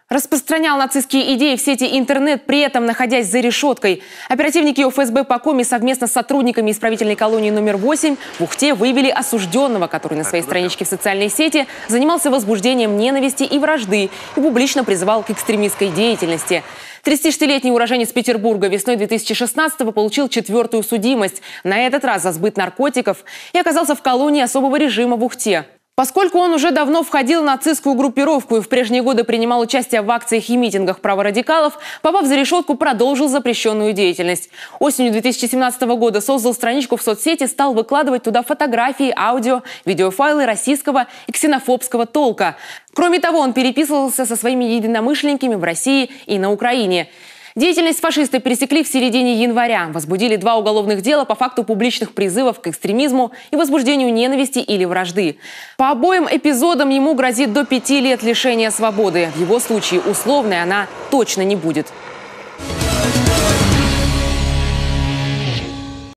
Распространял нацистские идеи в сети интернет, при этом находясь за решеткой. Оперативники ФСБ по Коми совместно с сотрудниками исправительной колонии номер 8 в Ухте выявили осужденного, который на своей страничке в социальной сети занимался возбуждением ненависти и вражды и публично призывал к экстремистской деятельности. 36-летний уроженец Петербурга весной 2016-го получил 4-ю судимость, на этот раз за сбыт наркотиков, и оказался в колонии особого режима в Ухте. Поскольку он уже давно входил в нацистскую группировку и в прежние годы принимал участие в акциях и митингах праворадикалов, попав за решетку, продолжил запрещенную деятельность. Осенью 2017 года создал страничку в соцсети, стал выкладывать туда фотографии, аудио, видеофайлы российского и ксенофобского толка. Кроме того, он переписывался со своими единомышленниками в России и на Украине. Деятельность фашиста пересекли в середине января. Возбудили 2 уголовных дела по факту публичных призывов к экстремизму и возбуждению ненависти или вражды. По обоим эпизодам ему грозит до 5 лет лишения свободы. В его случае условной она точно не будет.